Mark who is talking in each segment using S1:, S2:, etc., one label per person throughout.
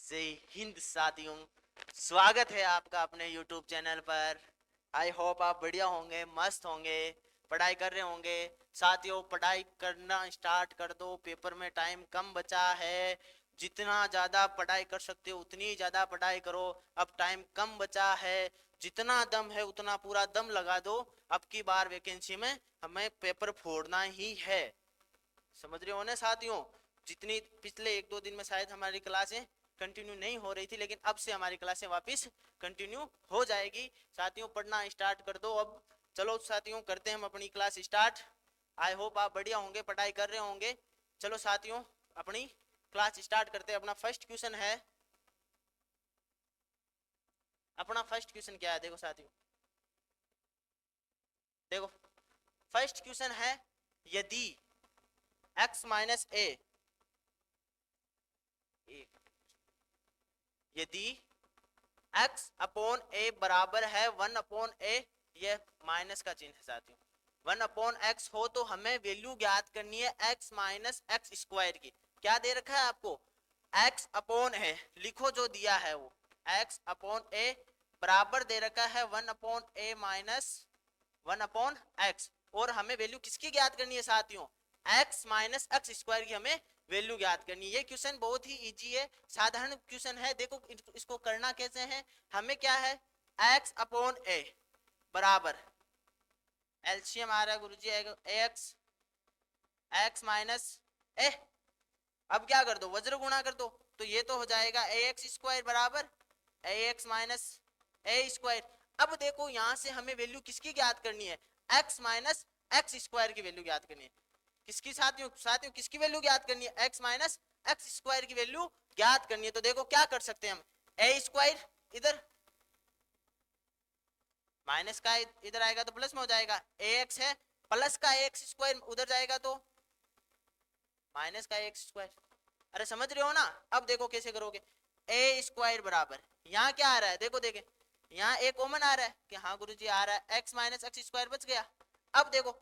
S1: जय हिंद साथियों, स्वागत है आपका अपने YouTube चैनल पर। आई होप आप बढ़िया होंगे, मस्त होंगे, पढ़ाई कर रहे होंगे। साथियों, पढ़ाई करना स्टार्ट कर दो, पेपर में टाइम कम बचा है। जितना ज़्यादा पढ़ाई कर सकते हो उतनी ज़्यादा पढ़ाई करो, अब टाइम कम बचा है। जितना दम है उतना पूरा दम लगा दो, अब की बार वैकेंसी में हमें पेपर फोड़ना ही है। समझ रहे हो ना साथियों? जितनी पिछले एक दो दिन में शायद हमारी क्लासें कंटिन्यू नहीं हो रही थी, लेकिन अब से हमारी क्लासें वापस कंटिन्यू हो जाएगी। साथियों, पढ़ना स्टार्ट कर दो अब। चलो साथियों, करते हैं हम अपनी क्लास स्टार्ट। आई होप आप बढ़िया होंगे, पढ़ाई कर रहे होंगे। चलो साथियों, अपनी क्लास स्टार्ट करते हैं। अपना फर्स्ट क्वेश्चन है, अपना फर्स्ट क्वेश्चन क्या है? देखो साथियों, देखो फर्स्ट क्वेश्चन है, यदि x माइनस ए, यदि x अपॉन ए बराबर है 1/a, ये माइनस का चिन्ह है साथियों। 1/x हो तो हमें वैल्यू ज्ञात करनी है x माइनस एक्स स्क्वायर की। क्या दे रखा है आपको? x अपॉन है, लिखो जो दिया है वो। x अपॉन ए बराबर दे रखा है 1/a माइनस 1/x, और हमें वैल्यू किसकी ज्ञात करनी है साथियों? x माइनस एक्स स्क्वायर की हमें वैल्यू ज्ञात करनी है। ये क्वेश्चन बहुत ही इजी है, साधारण क्वेश्चन है। देखो इसको करना कैसे है। हमें क्या है, x अपॉन ए बराबर एलसीएम आ रहा है गुरुजी, एक्स एक्स माइनस ए। अब क्या कर दो, वज्र गुणा कर दो, तो ये तो हो जाएगा ए एक्स स्क्वायर बराबर ए एक्स माइनस ए स्क्वायर। अब देखो यहां से हमें वैल्यू किसकी ज्ञात करनी है? x माइनस एक्स स्क्वायर की वैल्यू ज्ञात करनी है। किसकी साथियों? साथियों किसकी वैल्यू ज्ञात करनी है? x माइनस एक्स स्क्वायर की वैल्यू ज्ञात करनी है। तो देखो क्या कर सकते हैं हम, ए स्क्वायर इधर माइनस का इधर आएगा तो प्लस में हो जाएगा, ए एक्स है प्लस का एक्स स्क्वायर उधर जाएगा तो माइनस का एक्स स्क्वायर। अरे समझ रहे हो ना? अब देखो कैसे करोगे, ए स्क्वायर बराबर यहाँ क्या आ रहा है, देखो देखे यहाँ ए कॉमन आ रहा है कि हाँ गुरुजी आ रहा है, एक्स माइनस एक्स स्क्वायर बच गया। अब देखो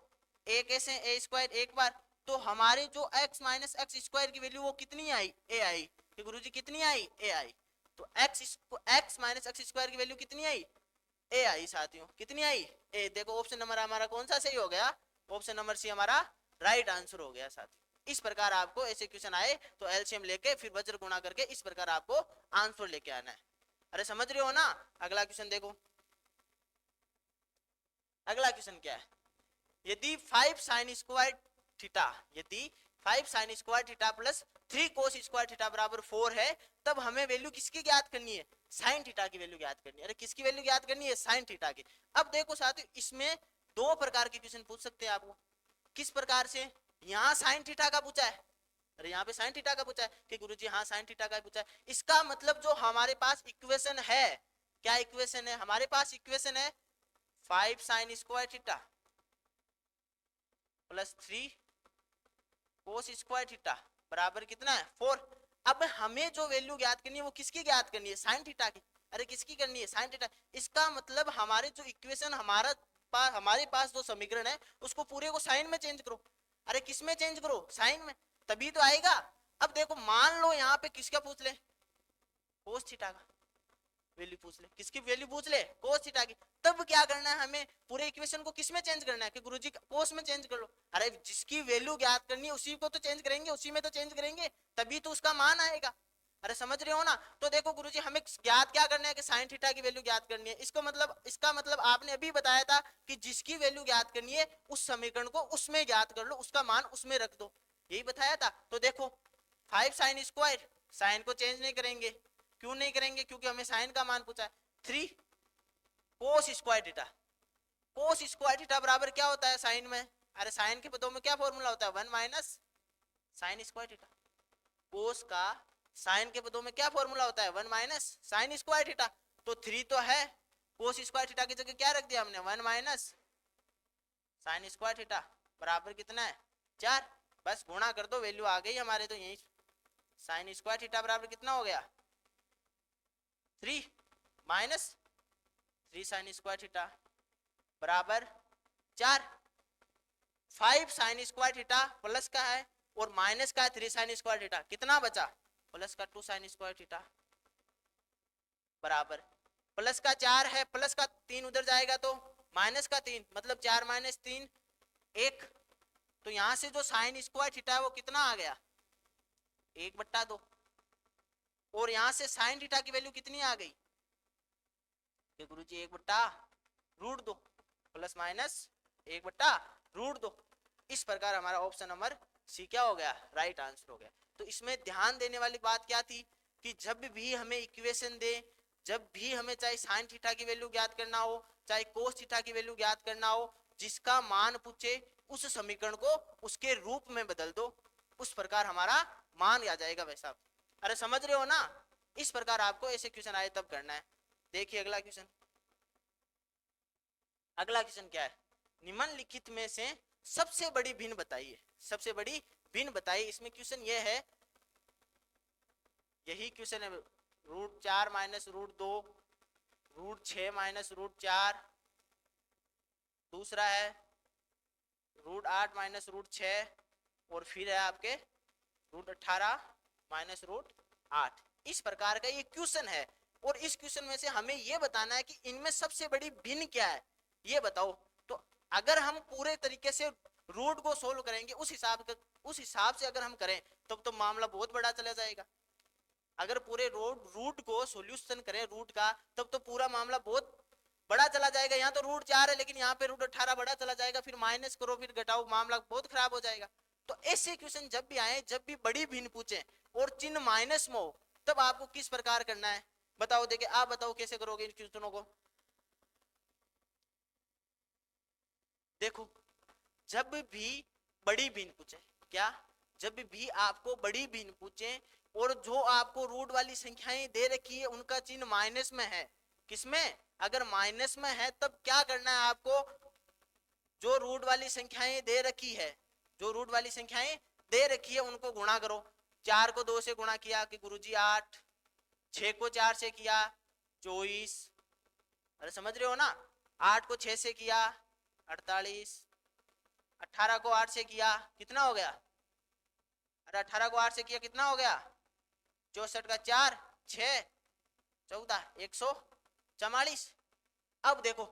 S1: ए कैसे, ए स्क्वायर एक बार, तो हमारी जो एक्स माइनस एक्स स्क्वायर की वैल्यू वो कितनी आई? ए आई। कि गुरुजी कितनी आई? ए आई। तो एक्स माइनस एक्स स्क्वायर की वैल्यू कितनी आई? ए आई साथियों। कितनी आई? ए। देखो ऑप्शन नंबर हमारा कौन सा सही हो गया? ऑप्शन नंबर सी हमारा राइट आंसर हो गया साथियों। इस प्रकार आपको ऐसे क्वेश्चन आए तो एलसीएम लेके फिर वज्र गुणा करके इस प्रकार आपको आंसर लेके आना है। अरे समझ रहे हो ना? अगला क्वेश्चन देखो, अगला क्वेश्चन क्या है, यदि 5 साइन स्क्वायर थीटा, यदि 5 sine square theta plus 3 cos square theta बराबर 4 है, तब हमें वैल्यू किसकी ज्ञात करनी है? साइन थीटा की वैल्यू ज्ञात करनी है। अरे किसकी वैल्यू ज्ञात करनी है? साइन थीटा की। अब देखो साथियों, इसमें दो प्रकार के क्वेश्चन पूछ सकते हैं आपको। किस प्रकार से? यहाँ साइन थीटा का पूछा है, अरे यहाँ पे साइन थीटा का पूछा है कि गुरुजी हाँ साइन थीटा का पूछा है। इसका मतलब जो हमारे पास इक्वेशन है, क्या इक्वेशन है हमारे पास? इक्वेशन है 5 sine square theta plus 3 cos square theta बराबर कितना है? 4। अब हमें जो वैल्यू ज्ञात करनी है वो किसकी ज्ञात करनी है? साइन थीटा की। अरे किसकी करनी है? Sine theta. इसका मतलब हमारे जो इक्वेशन हमारे पास जो समीकरण है उसको पूरे को साइन में चेंज करो। अरे किस में चेंज करो? साइन में, तभी तो आएगा। अब देखो मान लो यहाँ पे किसका पूछ ले, कोस थीटा का वैल्यू पूछ ले। किसकी वैल्यू पूछ ले? कोस थीटा की। तब क्या करना है हमें? पूरे इक्वेशन को किस में चेंज करना है कि गुरुजी कोस में चेंज कर लो। अरे जिसकी वैल्यू ज्ञात करनी है उसी को तो चेंज करेंगे, उसी में तो चेंज करेंगे, तभी तो उसका मान आएगा। अरे समझ रहे हो ना? तो देखो गुरुजी हमें ज्ञात क्या करना है कि साइन थीटा की वैल्यू ज्ञात करनी है। इसको मतलब, इसका मतलब आपने अभी बताया था कि जिसकी वैल्यू ज्ञात करनी है उस समीकरण को उसमें ज्ञात कर लो, उसका मान उसमें रख दो, यही बताया था। तो देखो 5 साइन स्क्वायर, साइन को चेंज नहीं करेंगे। क्यों नहीं करेंगे? क्योंकि हमें साइन का मान पूछा है। 3 cos square theta, cos square theta बराबर क्या होता है साइन में? अरे साइन के पदों में क्या फॉर्मूला होता है? 1 माइनस साइन स्क्वायर थीटा। कोस का साइन के पदों में क्या फॉर्मूला होता है? 1 माइनस साइन स्क्वायर थीटा। तो 3 तो है, कोस स्क्वायर थीटा की जगह क्या रख दिया हमने? 1 माइनस साइन स्क्वायर थीटा बराबर कितना है? 4। बस गुणा कर दो, वैल्यू आ गई हमारे। तो यही साइन स्क्वायर थीटा बराबर कितना हो गया? 3 माइनस 3 साइन स्क्वायर थीटा बराबर 4। 5 साइन स्क्वायर थीटा प्लस का है और माइनस का है 3 साइन स्क्वायर थीटा, कितना बचा? प्लस का 2 साइन स्क्वायर थीटा। बराबर प्लस का 4 है, प्लस का 3 उधर जाएगा तो माइनस का 3, मतलब 4 माइनस 3 1। तो यहां से जो साइन स्क्वायर थीटा है वो कितना आ गया, 1/2। और यहां से साइन थीटा की वैल्यू कितनी आ गई कि गुरुजी 1/√2 प्लस माइनस 1/√2। इस प्रकार हमारा ऑप्शन नंबर सी क्या हो गया, राइट आंसर हो गया। तो इसमें ध्यान देने वाली बात क्या थी कि जब भी हमें इक्वेशन दे, जब भी हमें चाहे साइन थीटा की वैल्यू ज्ञात करना हो, चाहे कोस थीटा की वैल्यू ज्ञात करना हो, जिसका मान पूछे उस समीकरण को उसके रूप में बदल दो, उस प्रकार हमारा मान आ जाएगा भाई साहब। अरे समझ रहे हो ना, इस प्रकार आपको ऐसे क्वेश्चन आए तब करना है। देखिए अगला क्वेश्चन, अगला क्वेश्चन क्या है, निम्नलिखित में से सबसे बड़ी भिन्न बताइए, सबसे बड़ी भिन्न बताइए। इसमें क्वेश्चन ये है, यही क्वेश्चन है, √4 माइनस √2, √6 माइनस √4, दूसरा है √8 माइनस √6, और फिर है आपके √18 माइनस √8। इस प्रकार का ये क्वेश्चन है, और इस क्वेश्चन में से हमें ये बताना है कि इनमें सबसे बड़ी भिन्न क्या है, ये बताओ। तो अगर हम पूरे तरीके से रूट को सोल्व करेंगे, उस हिसाब से अगर हम करें तब तो मामला बहुत बड़ा चला जाएगा। अगर पूरे रूट को सॉल्यूशन करें रूट का, तब तो पूरा मामला बहुत बड़ा चला जाएगा। यहाँ तो √4 है, लेकिन यहाँ पे √18 बड़ा चला जाएगा, फिर माइनस करो फिर घटाओ, मामला बहुत खराब हो जाएगा। तो ऐसे क्वेश्चन जब भी आए, जब भी बड़ी भिन्न पूछे और चिन्ह माइनस में हो, तब आपको किस प्रकार करना है बताओ। देखिए आप बताओ कैसे करोगे इन क्वेश्चनों को। देखो जब भी बड़ी भिन्न पूछे, क्या, जब भी आपको बड़ी भिन्न पूछे और जो आपको रूट वाली संख्याएं दे रखी है उनका चिन्ह माइनस में है, किसमें, अगर माइनस में है तब क्या करना है आपको, जो रूट वाली संख्याएं दे रखी है, जो रूट वाली संख्याएं दे रखी है उनको गुणा करो। 4 को 2 से गुणा किया कि गुरुजी 8, 6 को 4 से किया 24, अरे समझ रहे हो ना, 8 को 6 से किया 48, 18 को 8 से किया कितना हो गया, अरे 18 को 8 से किया कितना हो गया, 64 का 4 6 14 144। अब देखो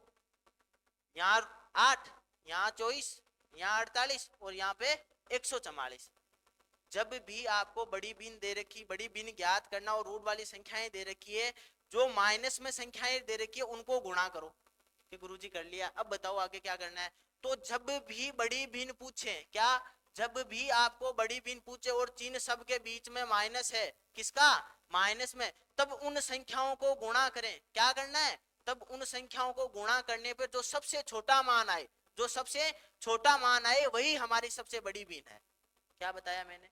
S1: यहाँ 8, यहाँ 24, यहाँ 48 और यहाँ पे 144। जब भी आपको बड़ी भिन्न दे रखी, बड़ी भिन्न ज्ञात करना और रूट वाली संख्याएं दे रखी है, जो माइनस में संख्याएं दे रखी है उनको गुणा करो कि गुरुजी कर लिया। अब बताओ आगे क्या करना है। तो जब भी बड़ी भिन्न पूछे, क्या, जब भी आपको बड़ी भिन्न पूछे और चिन्ह सबके बीच में माइनस है, किसका, माइनस में, तब उन संख्याओं को गुणा करें। क्या करना है, तब उन संख्याओं को गुणा करने पर जो सबसे छोटा मान आए, जो सबसे छोटा मान आए वही हमारी सबसे बड़ी भिन्न है। क्या बताया मैंने,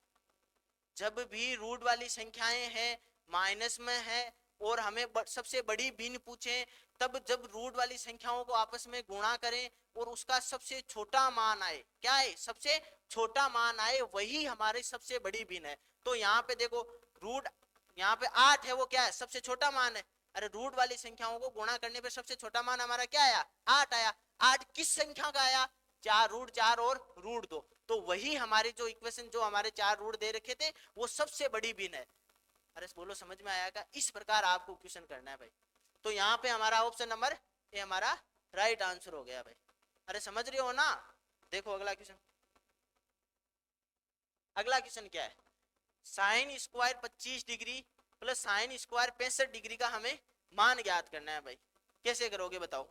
S1: जब भी रूट वाली संख्याएं हैं, माइनस में है और हमें सबसे बड़ी भिन्न पूछे, तब जब रूट वाली संख्याओं को आपस में गुणा करें और उसका सबसे छोटा मान आए, क्या है, सबसे छोटा मान आए वही हमारी सबसे बड़ी भिन्न है। तो यहाँ पे देखो रूट, यहाँ पे 8 है, वो क्या है, सबसे छोटा मान है। अरे रूट वाली संख्याओं को गुणा करने पे सबसे छोटा मान हमारा क्या आया, 8 आया। 8 किस संख्या का आया, 4 √4 और √2। तो वही हमारी जो इक्वेशन, जो हमारे 4 रूट दे रखे थे, वो सबसे बड़ी भिन्न है। अरे बोलो समझ में आया क्या, इस प्रकार आपको क्वेश्चन करना है भाई। तो यहाँ पे हमारा ऑप्शन नंबर ए हमारा राइट आंसर हो गया भाई। अरे समझ रहे हो ना। देखो अगला क्वेश्चन, अगला क्वेश्चन क्या है, sine square 25 degree plus sine square 65 degree का हमें मान ज्ञात करना है भाई। कैसे करोगे बताओ।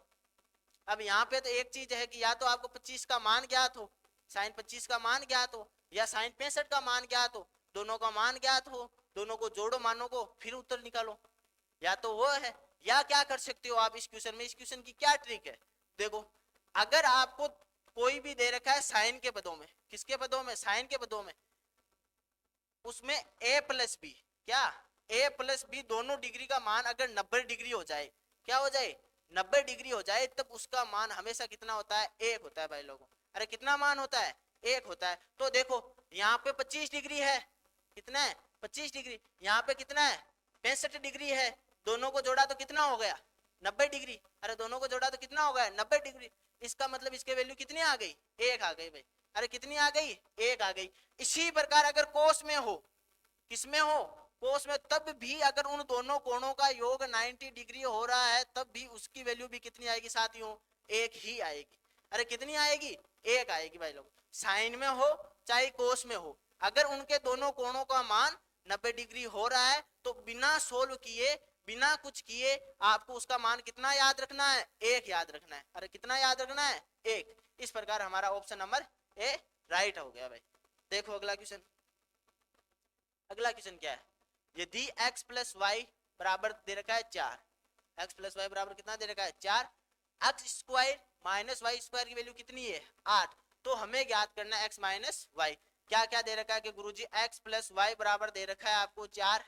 S1: अब यहाँ पे तो एक चीज है कि या तो आपको 25 का मान ज्ञात हो, साइन 25 का मान ज्ञात हो, या साइन 65 का मान ज्ञात हो, दोनों का मान ज्ञात हो, दोनों को जोड़ो मानों को फिर उत्तर निकालो। या तो वो है, या क्या कर सकते हो आप इस क्वेश्चन में, इस क्वेश्चन की क्या ट्रिक है। देखो अगर आपको कोई भी दे रखा है साइन के पदों में, किसके पदों में, साइन के पदों में, उसमें a प्लस बी, क्या, a प्लस बी दोनों डिग्री का मान अगर 90 डिग्री हो जाए, क्या हो जाए, 90 डिग्री हो जाए, तब उसका मान हमेशा कितना होता है, 1 होता है भाई लोगों। अरे कितना मान होता है, 1 होता है। तो देखो यहाँ पे 25 डिग्री है, कितना है, 25 डिग्री, यहाँ पे कितना है, 65 डिग्री है, दोनों को जोड़ा तो कितना हो गया, 90 डिग्री। अरे दोनों को जोड़ा तो कितना हो गया, 90 डिग्री। इसका मतलब इसके वैल्यू कितनी आ गई, 1 आ गई भाई। अरे कितनी आ गई, 1 आ गई। इसी प्रकार अगर कोस में हो, किसमें हो, कोस में, तब भी अगर उन दोनों कोणों का योग 90 डिग्री हो रहा है तब भी उसकी वैल्यू भी कितनी आएगी साथियों, एक ही आएगी। अरे कितनी आएगी, एक आएगी भाई लोग। साइन में हो चाहे कोस में हो, अगर उनके दोनों कोणों का मान 90 डिग्री हो रहा है तो बिना सोल्व किए, बिना कुछ किए आपको उसका मान कितना याद रखना है, एक याद रखना है। अरे कितना याद रखना है, एक। इस प्रकार हमारा ऑप्शन नंबर ए राइट हो गया भाई। देखो अगला क्वेश्चन। अगला क्वेश्चन क्या है, यदि x प्लस वाई बराबर दे रखा है 4, x प्लस वाई बराबर कितना दे रखा है 4, x square minus y square की वैल्यू कितनी है 8, तो हमें ज्ञात करना है x माइनस वाई। क्या क्या दे रखा है कि गुरुजी x प्लस वाई बराबर दे रखा है आपको 4,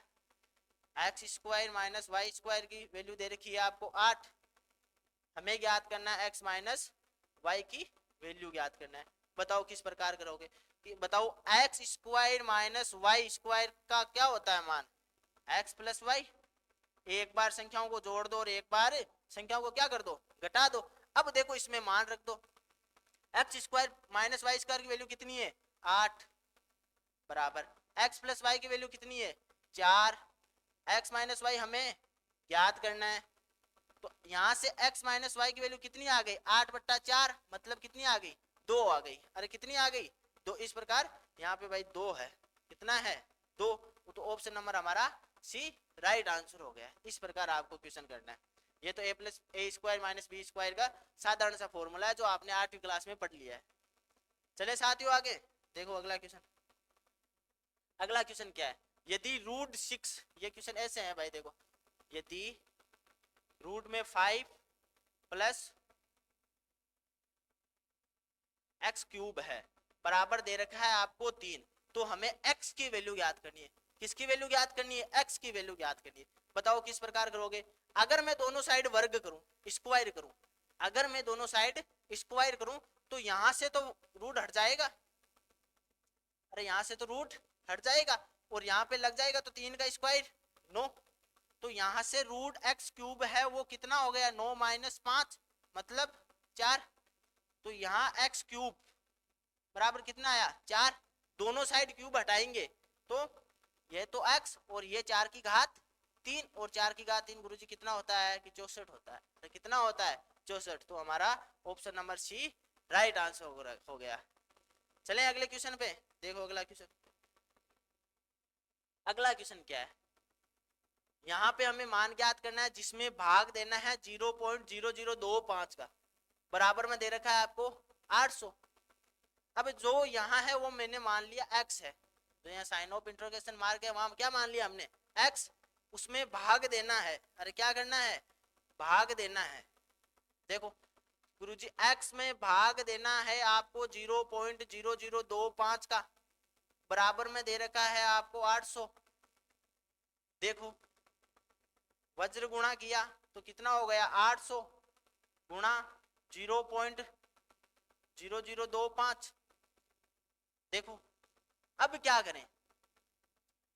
S1: x square minus y square की वैल्यू दे रखी है आपको 8, हमें ज्ञात करना है x माइनस वाई की वैल्यू ज्ञात करना है। बताओ किस प्रकार करोगे, बताओ x square minus y square का क्या होता है मान, एक्स प्लस वाई। एक बार संख्याओं को जोड़ दो और एक बार संख्याओं को क्या कर दो, घटा दो। अब देखो इसमें मान रख दो, x square minus y square की वैल्यू कितनी है 8, बराबर एक्स प्लस वाई की वैल्यू कितनी है 4, एक्स माइनस वाई हमें ज्ञात करना है। तो यहां से x माइनस वाई की वैल्यू कितनी आ गई 8/4, मतलब कितनी आ गई 2 आ गई। अरे कितनी आ गई 2। इस प्रकार यहाँ पे भाई 2 है, कितना है 2, तो ऑप्शन नंबर हमारा सी राइट आंसर हो गया। इस प्रकार आपको क्वेश्चन करना है। ये तो a plus a square minus b square का साधारण सा फॉर्मूला है जो आपने 8वीं क्लास में पढ़ लिया है। चले साथियों आगे देखो अगला क्वेश्चन। अगला क्वेश्चन क्या है, यदि रूट 6, ये क्वेश्चन ऐसे है भाई देखो, यदि रूट में 5 प्लस एक्स क्यूब है बराबर दे रखा है आपको 3, तो हमें x की वैल्यू ज्ञात करनी है। किसकी वैल्यू ज्ञात करनी है, x की वैल्यू ज्ञात करनी है। बताओ किस प्रकार करोगे। अगर मैं दोनों साइड वर्ग करूं, स्क्वायर करूं, अगर मैं दोनों साइड स्क्वायर करूं तो यहां से तो रूट हट जाएगा, अरे यहां से तो रूट हट जाएगा और यहां पे लग जाएगा तो 3 का स्क्वायर 9, तो यहां से रूट एक्स क्यूब है वो कितना हो गया 9 माइनस 5 मतलब 4, तो यहाँ एक्स क्यूब बराबर कितना आया 4, दोनों साइड क्यूब हटाएंगे तो ये तो x और ये 4 की घात 3 और 4 की घात 3 गुरुजी कितना होता है कि 64 होता है। तो कितना होता है 64, तो हमारा option number c right answer हो गया। चलें अगले क्वेश्चन पे देखो अगला क्वेश्चन। अगला क्वेश्चन क्या है, यहाँ पे हमें मान ज्ञात करना है जिसमें भाग देना है 0.0025 का, बराबर में दे रखा है आपको 800। अब जो यहाँ है वो मैंने मान लिया x है, तो यहाँ साइन ऑफ इंट्रोगेशन मार्क है, वहां क्या मान लिया हमने x, उसमें भाग देना है। अरे क्या करना है, भाग देना है। देखो गुरुजी x में भाग देना है आपको 0.0025 का, बराबर में दे रखा है आपको 800। देखो वज्र गुणा किया तो कितना हो गया 800 गुणा 0.0025। देखो अब क्या करें,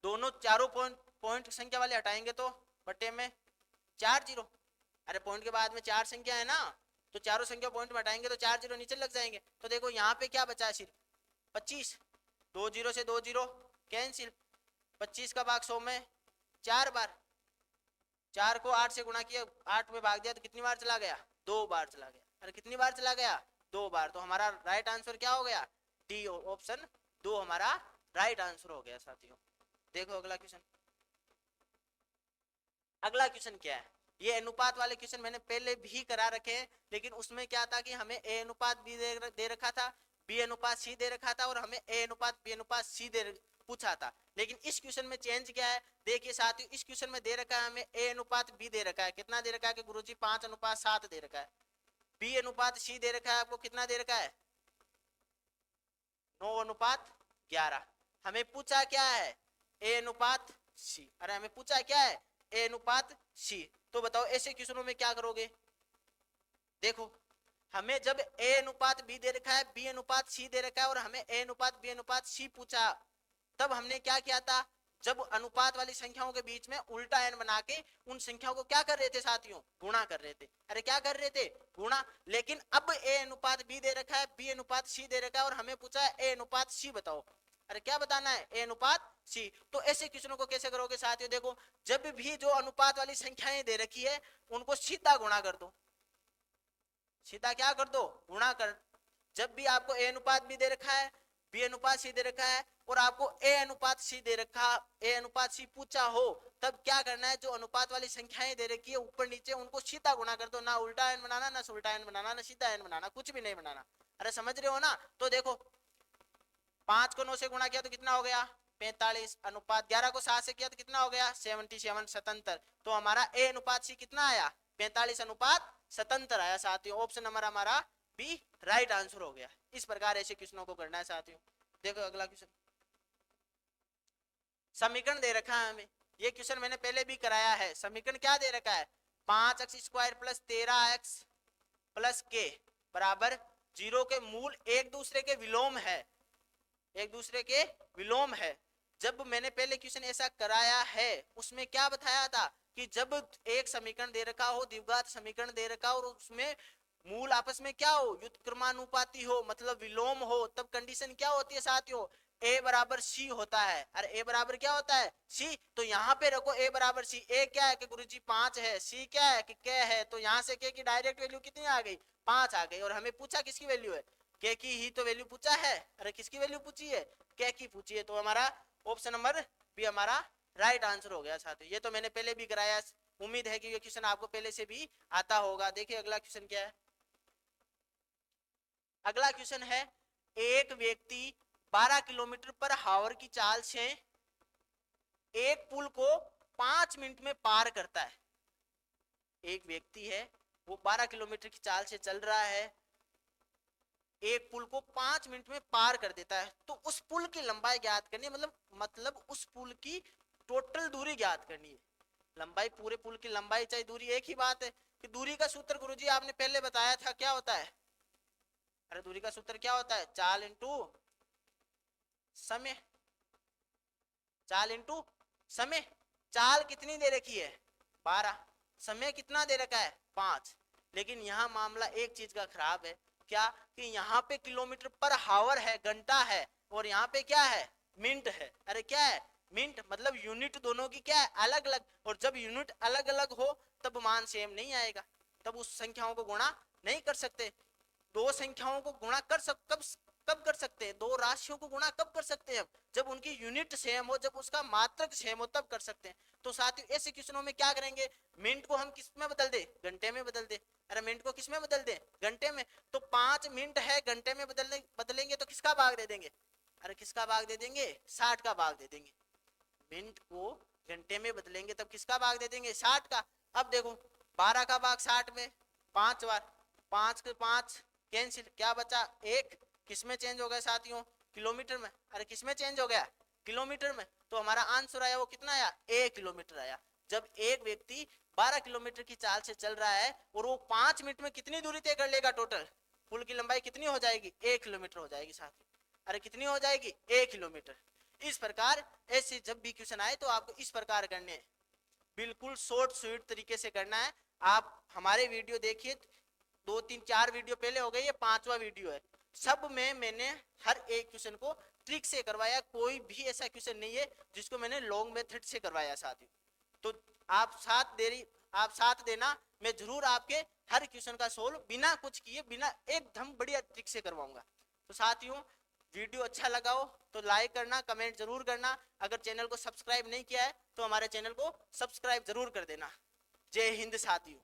S1: दोनों चारों पॉइंट संख्या वाले हटाएंगे तो बटे में 4 जीरो, अरे पॉइंट के बाद में 4 संख्या है ना, तो चारों संख्या पॉइंट में हटाएंगे तो 4 जीरो नीचे लग जाएंगे। तो देखो यहाँ पे क्या बचा सिर्फ 25, 2 जीरो से 2 जीरो कैंसिल, 25 का भाग 100 में 4 बार, 4 को 8 से गुणा किया, 8 में भाग दिया तो कितनी बार चला गया 2 बार चला गया। अरे कितनी बार चला गया 2 बार, तो हमारा राइट आंसर क्या हो गया डी, ऑप्शन 2 हमारा राइट आंसर हो गया साथियों। देखो अगला क्वेश्चन। अगला क्वेश्चन क्या है, ये अनुपात वाले क्वेश्चन मैंने पहले भी करा रखे हैं, लेकिन उसमें क्या था कि हमें ए अनुपात बी दे रखा था, बी अनुपात सी दे रखा था और हमें ए अनुपात बी अनुपात सी पूछा था। लेकिन इस क्वेश्चन में चेंज क्या है, देखिए साथियों, इस क्वेश्चन में दे रखा है हमें ए अनुपात बी दे रखा है, कितना दे रखा है कि गुरुजी 5:7 दे रखा है, बी अनुपात सी दे रखा है आपको कितना दे रखा है 9:11। हमें पूछा क्या है ए अनुपात सी, अरे हमें पूछा क्या है ए अनुपात सी। तो बताओ ऐसे क्वेश्चनों में क्या करोगे। देखो हमें जब ए अनुपात बी दे रखा है, बी अनुपात सी दे रखा है और हमें ए अनुपात बी अनुपात सी पूछा, तब हमने क्या किया था, जब अनुपात वाली संख्याओं के बीच में उल्टा एन बना के उन संख्याओं को क्या कर रहे थे साथियों, गुणा कर रहे थे। अरे क्या कर रहे थे, गुणा। लेकिन अब ए अनुपात बी दे रखा है, बी अनुपात सी दे रखा है और हमें पूछा है ए अनुपात सी बताओ। अरे क्या बताना है, ए अनुपात सी। तो ऐसे क्वेश्चनों को कैसे करोगे साथियों, देखो जब भी जो अनुपात वाली संख्याएं दे रखी है उनको सीधा गुणा कर दो, सीधा क्या कर दो, गुणा कर। जब भी आपको ए अनुपात भी दे रखा है, बी अनुपात सी दे रखा है और आपको ए अनुपात सी दे रखा, ए अनुपात सी पूछा हो, तब क्या करना है, जो अनुपात वाली संख्याएं दे रखी है ऊपर नीचे उनको सीधा गुणा कर दो, ना उल्टा एन बनाना, ना उल्टा एन बनाना, ना सीधा एन बनाना, कुछ भी नहीं बनाना। अरे समझ रहे हो ना। तो देखो 5 को 9 से गुणा किया तो कितना हो गया 45, अनुपात 11 को 7 से किया तो कितना हो गया 77, 77। तो हमारा ए अनुपात सी कितना आया 45 अनुपात 77 आया साथियों। ऑप्शन नंबर हमारा बी राइट आंसर हो गया। इस प्रकार ऐसे क्वेश्चनों को करना है साथियों। देखो अगला क्वेश्चन, समीकरण दे रखा है हमें, ये क्वेश्चन मैंने पहले भी कराया है। समीकरण क्या दे रखा है, 5x² प्लस 13x प्लस के बराबर 0 के मूल एक दूसरे के विलोम है, एक दूसरे के विलोम है। जब मैंने पहले क्वेश्चन ऐसा कराया है उसमें क्या बताया था कि जब एक समीकरण दे रखा हो, द्विघात समीकरण दे रखा हो और उसमें मूल आपस में क्या हो, व्युत्क्रमानुपाती हो, मतलब विलोम हो, तब कंडीशन क्या होती है साथियों, ए बराबर सी होता है। अरे ए बराबर क्या होता है सी, तो यहाँ पे रखो ए बराबर सी। ए क्या है कि गुरुजी 5 है, सी क्या है कि के है, तो यहाँ से के की डायरेक्ट वैल्यू कितनी आ गई 5 आ गई। और हमें पूछा किसकी वैल्यू है, के की ही तो वैल्यू पूछा है। अरे किसकी वैल्यू पूछी है, के की पूछी है। तो हमारा ऑप्शन नंबर बी हमारा राइट आंसर हो गया साथियों। ये तो मैंने पहले भी कराया, उम्मीद है कि ये क्वेश्चन आपको पहले से भी आता होगा। देखिए अगला क्वेश्चन क्या है, अगला क्वेश्चन है, एक व्यक्ति 12 किलोमीटर पर हावर की चाल से एक पुल को 5 मिनट में पार करता है। एक व्यक्ति है वो 12 किलोमीटर की चाल से चल रहा है, एक पुल को 5 मिनट में पार कर देता है। तो उस पुल की लंबाई ज्ञात करनी है, मतलब उस पुल की टोटल दूरी ज्ञात करनी है। लंबाई, पूरे पुल की लंबाई चाहे दूरी एक ही बात है। कि दूरी का सूत्र गुरुजी आपने पहले बताया था, क्या होता है, अरे दूरी का सूत्र क्या होता है, चाल इंटू समय, चाल इंटू समय। चाल कितनी दे रखी है 12, समय कितना दे रखा है 5। लेकिन यहाँ मामला एक चीज का खराब है, क्या कि यहाँ पे किलोमीटर पर हावर है, घंटा है, और यहाँ पे क्या है मिनट है। अरे क्या है मिनट, मतलब यूनिट दोनों की क्या है अलग अलग। और जब यूनिट अलग अलग हो तब मान सेम नहीं आएगा, तब उस संख्याओं को गुणा नहीं कर सकते। दो संख्याओं को गुणा कर कब कर सकते हैं, दो राशियों को गुणा कब कर सकते हैं, जब उनकी यूनिट सेम हो, जब उसका मात्रक सेम हो तब कर सकते हैं। तो साथियों ऐसे क्वेश्चनों में क्या करेंगे, मिनट को हम किस में बदल दे, घंटे में बदल दे। अरे मिनट को किस में बदल दे, घंटे में। तो 5 मिनट है, घंटे में बदलेंगे तो किसका भाग दे देंगे, अरे किसका भाग दे देंगे 60 का भाग दे देंगे। मिनट को घंटे में बदलेंगे तब किसका भाग दे देंगे 60 का। अब देखो 12 का भाग 60 में 5 बार, 5 के 5 कैंसिल, क्या बचा 1, किसमें चेंज हो गया साथियों, किलोमीटर में। अरे किसमें चेंज हो गया, किलोमीटर में। तो हमारा आंसर आया वो कितना आया 1 किलोमीटर आया। जब एक व्यक्ति 12 किलोमीटर की चाल से चल रहा है और वो 5 मिनट में कितनी दूरी तय कर लेगा, टोटल पुल की लंबाई कितनी हो जाएगी 1 किलोमीटर हो जाएगी साथियों। अरे कितनी हो जाएगी 1 किलोमीटर। इस प्रकार ऐसे जब भी क्वेश्चन आए तो आपको इस प्रकार करने हैं, बिल्कुल शॉर्ट स्वीट तरीके से करना है। आप हमारे वीडियो देखिए, 2 3 4 वीडियो पहले हो गए, ये 5वां वीडियो है। सब में मैंने हर एक क्वेश्चन को ट्रिक से करवाया, कोई भी ऐसा क्वेश्चन नहीं है जिसको मैंने लॉन्ग मेथड से करवाया साथियों। तो आप साथ देना, मैं जरूर आपके हर क्वेश्चन का सोल्व बिना कुछ किए, बिना एकदम बढ़िया ट्रिक से करवाऊंगा। तो साथियों वीडियो अच्छा लगा हो तो लाइक करना, कमेंट जरूर करना। अगर चैनल को सब्सक्राइब नहीं किया है तो हमारे चैनल को सब्सक्राइब जरूर कर देना। जय हिंद साथियों।